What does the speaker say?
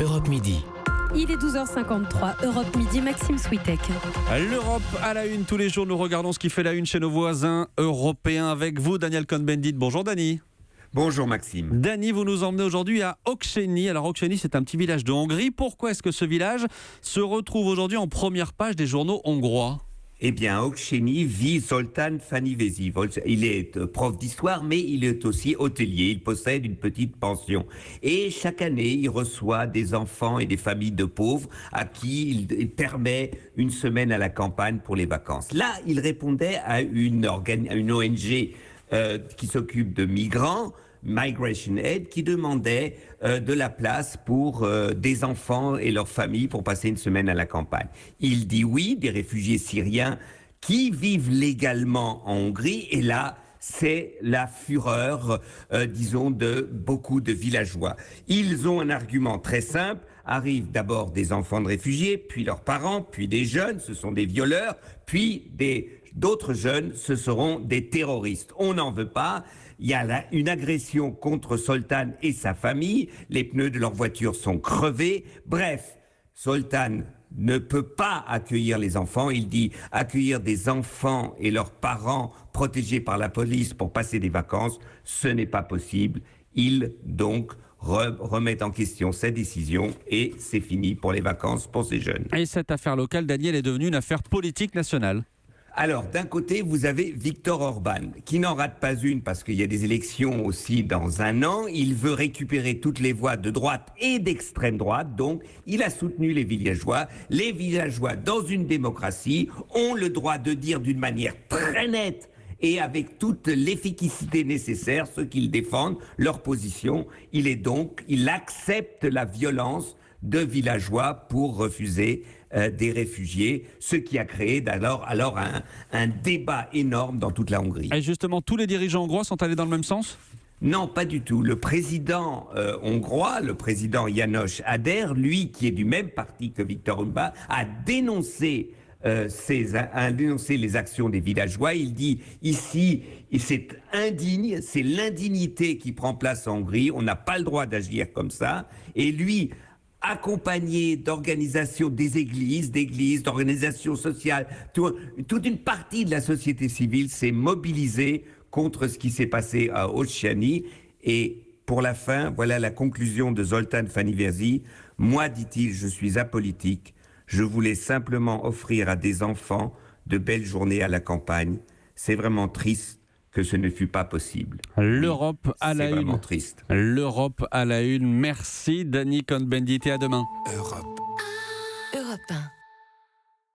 Europe Midi. Il est 12h53, Europe Midi, Maxime Switek. L'Europe à la une, tous les jours nous regardons ce qui fait la une chez nos voisins européens avec vous, Daniel Cohn-Bendit. Bonjour Dani. Bonjour Maxime. Dani, vous nous emmenez aujourd'hui à Okséni. Alors Okséni, c'est un petit village de Hongrie. Pourquoi est-ce que ce village se retrouve aujourd'hui en première page des journaux hongrois ? Eh bien, à Okséni vit Zoltán Fanivesi. Il est prof d'histoire, mais il est aussi hôtelier. Il possède une petite pension. Et chaque année, il reçoit des enfants et des familles de pauvres à qui il permet une semaine à la campagne pour les vacances. Là, il répondait à une ONG qui s'occupe de migrants, Migration Aid, qui demandait de la place pour des enfants et leurs familles pour passer une semaine à la campagne. Il dit oui, des réfugiés syriens qui vivent légalement en Hongrie, et là, c'est la fureur, disons, de beaucoup de villageois. Ils ont un argument très simple. Arrivent d'abord des enfants de réfugiés, puis leurs parents, puis des jeunes, ce sont des violeurs, puis d'autres jeunes, ce seront des terroristes. On n'en veut pas. Il y a une agression contre Zoltán et sa famille. Les pneus de leur voiture sont crevés. Bref, Zoltán ne peut pas accueillir les enfants. Il dit accueillir des enfants et leurs parents protégés par la police pour passer des vacances, ce n'est pas possible. Il donc remet en question cette décision et c'est fini pour les vacances pour ces jeunes. Et cette affaire locale, Daniel, est devenue une affaire politique nationale. Alors, d'un côté, vous avez Viktor Orban, qui n'en rate pas une parce qu'il y a des élections aussi dans un an. Il veut récupérer toutes les voix de droite et d'extrême droite. Donc, il a soutenu les villageois. Les villageois, dans une démocratie, ont le droit de dire d'une manière très nette et avec toute l'efficacité nécessaire ce qu'ils défendent, leur position. Il accepte la violence de villageois pour refuser des réfugiés, ce qui a créé alors un débat énorme dans toute la Hongrie. Et justement, tous les dirigeants hongrois sont allés dans le même sens ? Non, pas du tout. Le président hongrois, le président János Áder, lui qui est du même parti que Viktor Orban, a dénoncé les actions des villageois. Il dit ici, c'est indigne, c'est l'indignité qui prend place en Hongrie, on n'a pas le droit d'agir comme ça. Et lui, accompagné d'organisations des églises, d'organisations sociales, toute une partie de la société civile s'est mobilisée contre ce qui s'est passé à Okséni. Et pour la fin, voilà la conclusion de Zoltán Fanivesi. Moi, dit-il, je suis apolitique. Je voulais simplement offrir à des enfants de belles journées à la campagne. C'est vraiment triste que ce ne fut pas possible. L'Europe à la une. C'est vraiment triste. L'Europe à la une. Merci Dani Cohn-Bendit et à demain. Europe 1.